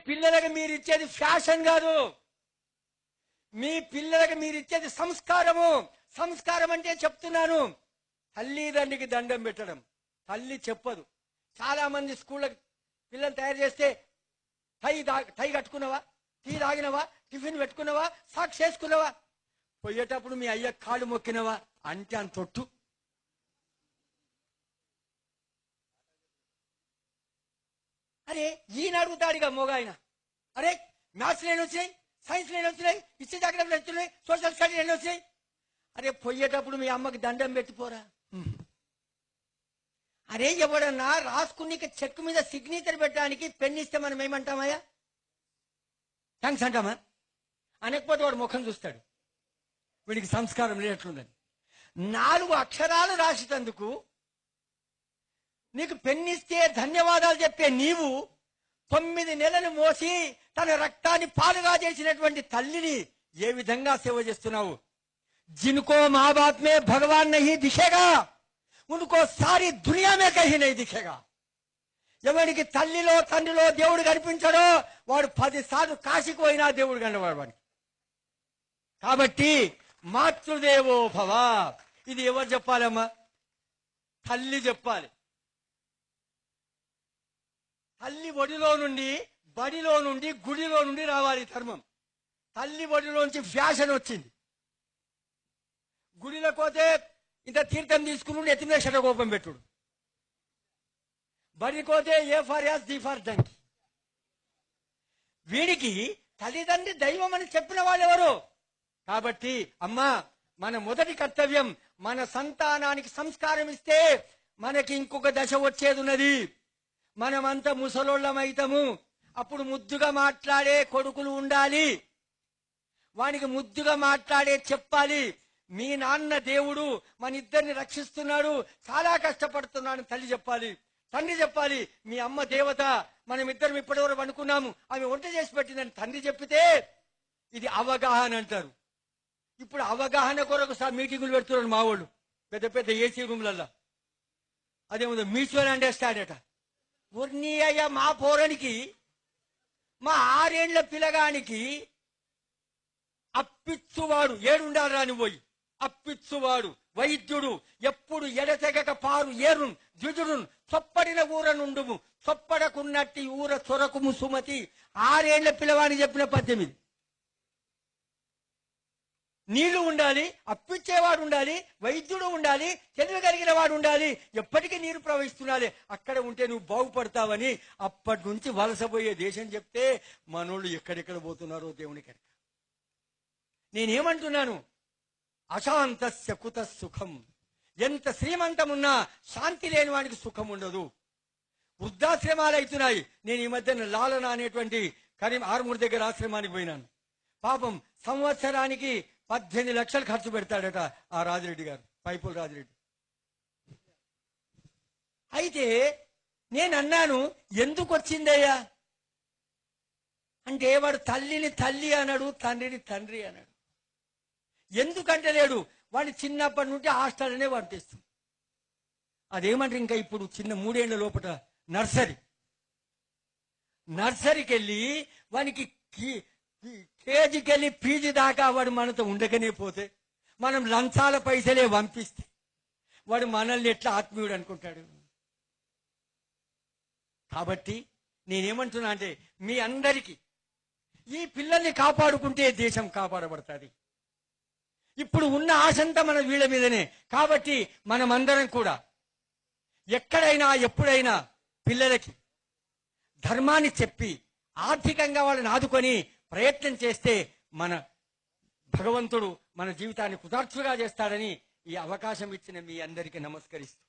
పిల్లలకు మీరు ఇచ్చేది ఫ్యాషన్ కాదు, మీ పిల్లలకు మీరు ఇచ్చేది సంస్కారము. సంస్కారం అంటే చెప్తున్నాను, తల్లిదండ్రికి దండం పెట్టడం. తల్లి చెప్పదు. చాలా మంది స్కూళ్ళకి పిల్లలు తయారు చేస్తే టై కట్టుకున్నావా, టీ తాగినవా, టిఫిన్ పెట్టుకున్నావా, సాక్స్ చేసుకున్నావా, పోయేటప్పుడు మీ అయ్య కాళ్ళు మొక్కినవా అంటే అంత తొట్టు. అరే ఈయన అడుగుతాడుగా మొగాయన, అరే మ్యాథ్స్ నేను వచ్చినాయి, సైన్స్ నేను వచ్చినాయి, హిస్టరీ జాగ్రఫీ వచ్చినాయి, సోషల్ స్టడీ నేను వచ్చినాయి. అరే పోయేటప్పుడు మీ అమ్మకి దండం పెట్టిపోరా. అరే ఎవడన్నా రాసుకుని చెక్ మీద సిగ్నేచర్ పెట్టడానికి పెన్ ఇస్తే మనం ఏమంటామయ్యా, థ్యాంక్స్ అంటామా? అనకపోతే వాడు ముఖం చూస్తాడు, వీడికి సంస్కారం లేనట్లుందని. 4 అక్షరాలు రాసేటందుకు నీకు పెన్నిస్తే ధన్యవాదాలు చెప్పే నీవు 9 నెలలు మోసి తన రక్తాన్ని పాలుగా చేసినటువంటి తల్లిని ఏ విధంగా సేవ చేస్తున్నావు? जिनको माँ बाप में भगवान नहीं दिखेगा उनको सारी दुनिया में कहीं नहीं दिखेगा. ఎవరికి తల్లిలో తండ్రిలో దేవుడు కనిపించడో వాడు 10 సార్లు కాశీకి పోయినా దేవుడు కనబడడు వాడికి. కాబట్టి మాతృదేవో భవ, ఇది ఎవరు చెప్పాలమ్మా? తల్లి చెప్పాలి. తల్లి ఒడిలో నుండి, బడిలో నుండి, గుడిలో నుండి రావాలి ధర్మం. తల్లి ఒడిలోంచి ఫ్యాషన్ వచ్చింది. గుడిలో పోతే ఇంత తీర్థం తీసుకుని ఎత్తి మీద షటకోపం పెట్టుడు. బడికి పోతే A for ass D for donkey. వీడికి తల్లిదండ్రి దైవం అని చెప్పిన వాళ్ళెవరు? కాబట్టి అమ్మా, మన మొదటి కర్తవ్యం మన సంతానానికి సంస్కారం ఇస్తే మనకి ఇంకొక దశ వచ్చేది ఉన్నది. మనమంతా ముసలోళ్ళమైతాము. అప్పుడు ముద్దుగా మాట్లాడే కొడుకులు ఉండాలి. వానికి ముద్దుగా మాట్లాడే చెప్పాలి, మీ నాన్న దేవుడు మన ఇద్దరిని రక్షిస్తున్నాడు, చాలా కష్టపడుతున్నాడు తల్లి చెప్పాలి. తండ్రి చెప్పాలి, మీ అమ్మ దేవత, మనం ఇద్దరం ఇప్పటివరకు అనుకున్నాము, ఆమె వంట చేసి పెట్టిందని తండ్రి చెప్పితే ఇది అవగాహన అంటారు. ఇప్పుడు అవగాహన కొరకు మీటింగులు పెడుతున్నారు మా వాళ్ళు, పెద్ద పెద్ద ఏసీ రూమ్లల్లో. అదేముందో మ్యూచువల్ అండర్స్టాండ్ అట. ఉర్నీ అయ్యా, మా పోరానికి, మా 6 ఏళ్ల పిల్లగానికి అప్పిచ్చువాడు ఏడుండాలి రాని పోయి, అప్పిచ్చువాడు వైద్యుడు ఎప్పుడు ఎడతెగక పారు ఏరున్ ద్విజుడున్ చొప్పడిన ఊర నుండుము చొప్పడకున్నట్టి ఊర చొరకుము సుమతి. 6 ఏళ్ల పిల్లవాడిని చెప్పిన 18. నీళ్లు ఉండాలి, అప్పిచ్చేవాడు ఉండాలి, వైద్యుడు ఉండాలి, తెలివి కలిగిన వాడు ఉండాలి, ఎప్పటికీ నీరు ప్రవహిస్తుండాలి. అక్కడ ఉంటే నువ్వు బాగుపడతావని అప్పటి నుంచి వలసపోయే దేశం చెప్తే మనోళ్ళు ఎక్కడెక్కడ పోతున్నారో దేవునికి ఎరక. నేనేమంటున్నాను, అశాంతస్య కుత సుఖం. ఎంత శ్రీమంతమున్నా శాంతి లేని వాడికి సుఖం ఉండదు. వృద్ధాశ్రమాలు అవుతున్నాయి. నేను ఈ మధ్యన లాలన అనేటువంటి ఆరుమూరు దగ్గర ఆశ్రమానికి పోయినాను. పాపం సంవత్సరానికి 18 లక్షలు ఖర్చు పెడతాడట ఆ రాజిరెడ్డి గారు, పైపుల రాజిరెడ్డి. అయితే నేను అన్నాను, ఎందుకు వచ్చిందయ్యా అంటే వాడు తల్లిని తల్లి అన్నాడు, తండ్రిని తండ్రి అన్నాడు. ఎందుకంటే లేడు, వాడిని చిన్నప్పటి నుండి హాస్టల్నే పంపిస్తుంది. అదేమంటారు, ఇంకా ఇప్పుడు చిన్న 3 ఏళ్ల లోపల నర్సరీకి వెళ్ళి వానికి కేజీకి వెళ్ళి పీజీ దాకా వాడు మనతో ఉండకనే పోతే, మనం లంచాల పైసలే పంపిస్తే వాడు మనల్ని ఎట్లా ఆత్మీయుడు అనుకుంటాడు? కాబట్టి నేనేమంటున్నా అంటే, మీ అందరికీ ఈ పిల్లల్ని కాపాడుకుంటే దేశం కాపాడబడుతుంది. ఇప్పుడు ఉన్న ఆశంతా మన వీళ్ళ మీదనే. కాబట్టి మనమందరం కూడా ఎక్కడైనా ఎప్పుడైనా పిల్లలకి ధర్మాన్ని చెప్పి ఆర్థికంగా వాళ్ళని ఆదుకొని ప్రయత్నం చేస్తే మన భగవంతుడు మన జీవితాన్ని కృతార్థులుగా చేస్తాడని ఈ అవకాశం ఇచ్చిన మీ అందరికీ నమస్కరిస్తూ